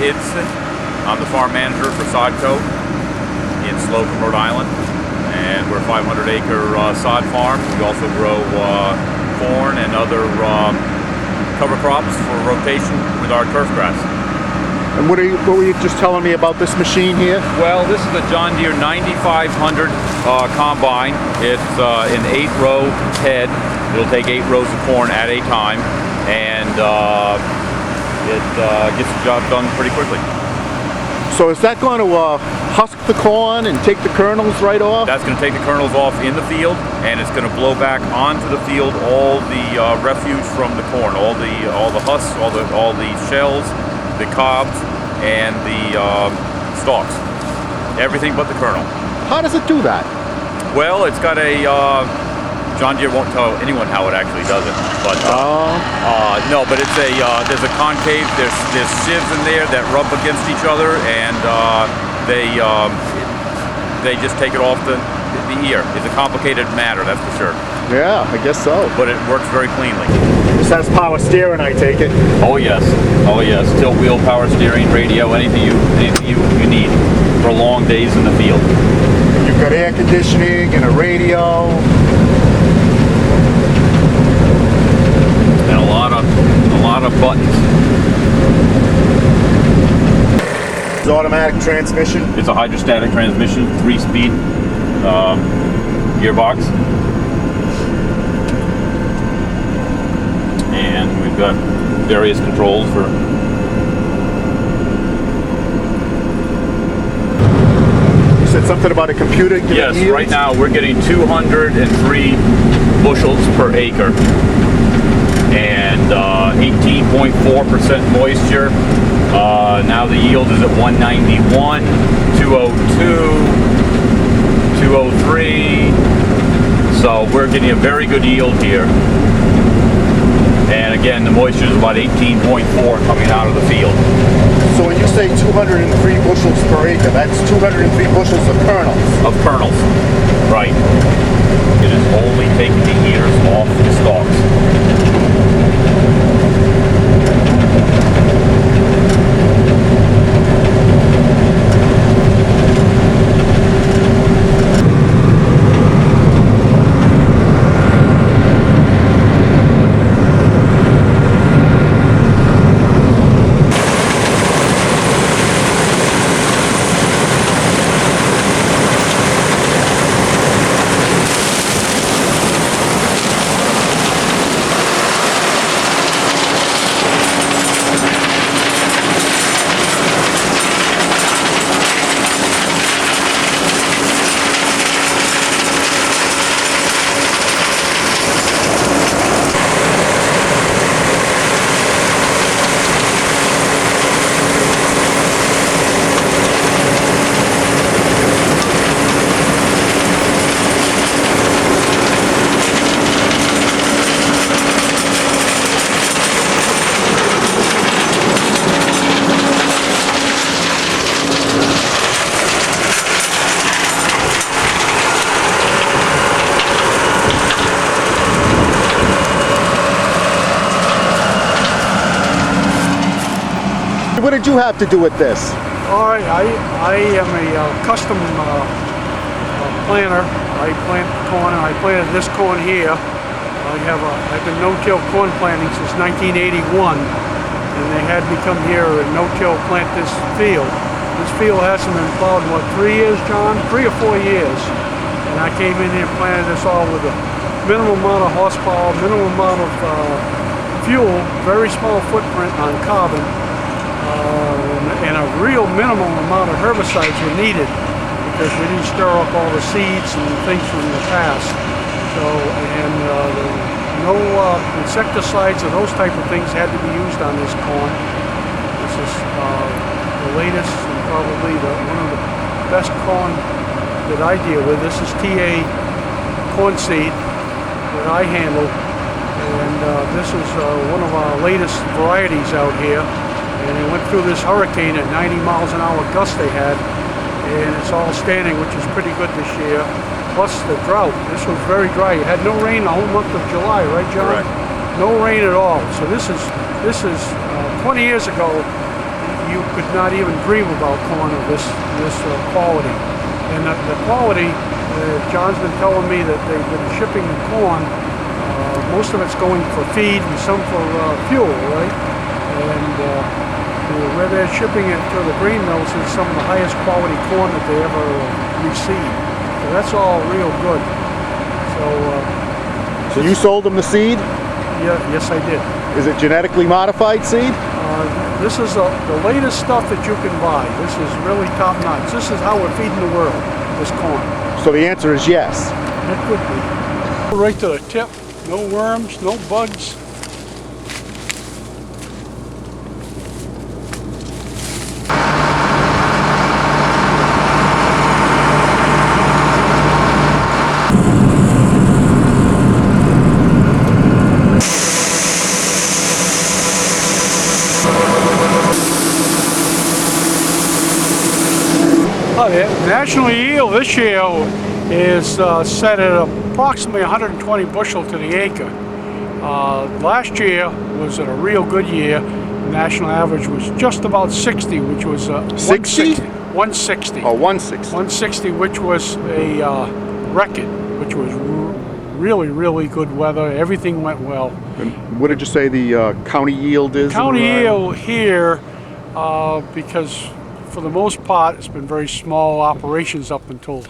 Idson. I'm the farm manager for Sodco in Slocum, Rhode Island, and we're a 500-acre sod farm. We also grow corn and other cover crops for rotation with our turf grass. And what were you just telling me about this machine here? Well, this is a John Deere 9500 combine. It's an 8-row head. It'll take 8 rows of corn at a time, and it gets the job done pretty quickly. So is that going to husk the corn and take the kernels right off? That's going to take the kernels off in the field, and it's going to blow back onto the field all the refuse from the corn, all the husks, all the shells, the cobs, and the stalks. Everything but the kernel. How does it do that? Well, it's got a John Deere won't tell anyone how it actually does it, but no, but it's there's a concave. There's sieves in there that rub against each other, and they just take it off the ear. It's a complicated matter, that's for sure. Yeah, I guess so. But it works very cleanly. This has power steering, I take it. Oh yes, oh yes. Tilt wheel, power steering, radio, anything you need for long days in the field. You've got air conditioning and a radio. And a lot of buttons. It's automatic transmission. It's a hydrostatic transmission, 3-speed gearbox. And we've got various controls for. You said something about a computer? Yes, right now we're getting 203 bushels per acre. And 18.4% moisture. Now the yield is at 191, 202, 203. So we're getting a very good yield here. And again, the moisture is about 18.4 coming out of the field. So when you say 203 bushels per acre, that's 203 bushels of kernels? Of kernels, right. It is only taking the ears off the stalks. What did you have to do with this? All right, I am a custom planter. I plant corn, and I planted this corn here. I've been no-till corn planting since 1981, and they had me come here and no-till plant this field. This field hasn't been plowed in, what, 3 years, John? 3 or 4 years. And I came in here and planted this all with a minimum amount of horsepower, minimum amount of fuel, very small footprint on carbon, and a real minimum amount of herbicides were needed because we didn't stir up all the seeds and things from the past. So, and no insecticides or those type of things had to be used on this corn. This is the latest and probably one of the best corn that I deal with. This is TA corn seed that I handle, and this is one of our latest varieties out here. And it went through this hurricane at 90 miles an hour gust they had, and it's all standing, which is pretty good this year. Plus the drought. This was very dry. You had no rain the whole month of July, right, John? Correct. No rain at all. So this is 20 years ago. you could not even dream about corn of this quality. And the quality, John's been telling me that they've been shipping the corn. Most of it's going for feed and some for fuel, right? And where they're shipping it to the grain mills is some of the highest quality corn that they ever received. So that's all real good. So you sold them the seed? Yeah, yes I did. Is it genetically modified seed? This is the latest stuff that you can buy. This is really top notch. This is how we're feeding the world, this corn. So the answer is yes. It could be. Right to the tip, no worms, no bugs. National yield this year is set at approximately 120 bushel to the acre. Last year was a real good year. The national average was just about 60, which was 60? 160. Oh, 160. 160, which was a record, which was really, really good weather. Everything went well. And what did you say the county yield is? County yield here, because for the most part, it's been very small operations up until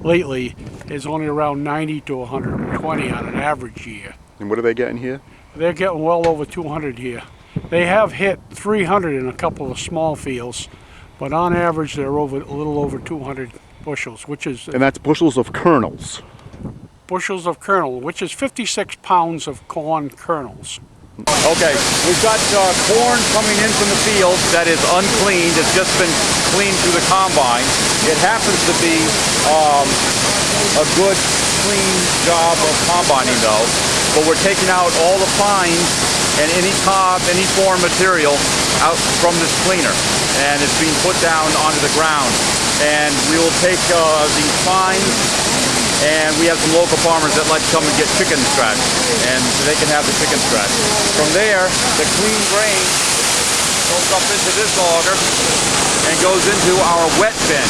lately, is only around 90 to 120 on an average year. And what are they getting here? They're getting well over 200 here. They have hit 300 in a couple of small fields, but on average they're a little over 200 bushels, which is... And that's bushels of kernels. Bushels of kernel, which is 56 pounds of corn kernels. Okay, we've got corn coming in from the field that is uncleaned. It's just been cleaned through the combine. It happens to be a good, clean job of combining though, but we're taking out all the fines and any cob, any foreign material out from this cleaner, and it's being put down onto the ground. And we will take these fines, and we have some local farmers that like to come and get chicken scratch, and they can have the chicken scratch. From there, the clean grain goes up into this auger and goes into our wet bin.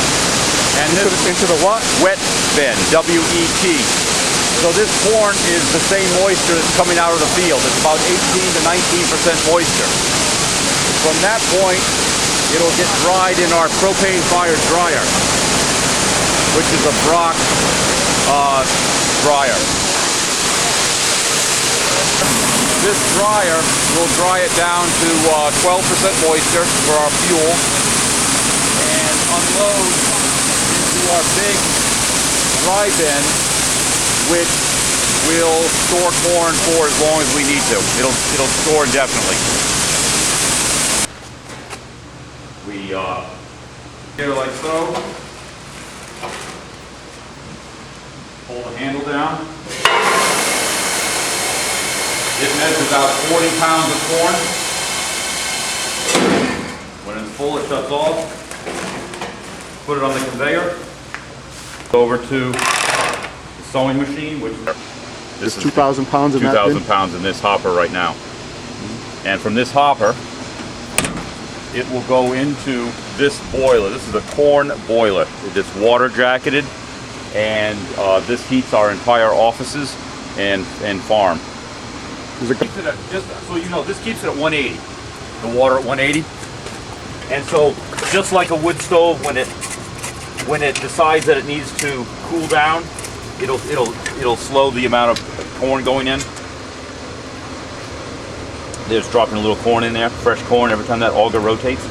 And this Into the what? wet bin, W-E-T. So this corn is the same moisture that's coming out of the field. It's about 18 to 19% moisture. From that point, it'll get dried in our propane-fired dryer, which is a Brock dryer. This dryer will dry it down to 12% moisture for our fuel and unload into our big dry bin, which will store corn for as long as we need to. It'll store indefinitely. We here like so. Pull the handle down. It measures out 40 pounds of corn. When it's full, it shuts off. Put it on the conveyor. Over to the sewing machine, which This is 2,000 pounds in that bin? 2,000 pounds in this hopper right now. And from this hopper, it will go into this boiler. This is a corn boiler. It's water jacketed, and this heats our entire offices and farm. Keeps it at, just so you know, this keeps it at 180. The water at 180. And so, just like a wood stove, when it decides that it needs to cool down, it'll slow the amount of corn going in. They're just dropping a little corn in there, fresh corn, every time that auger rotates.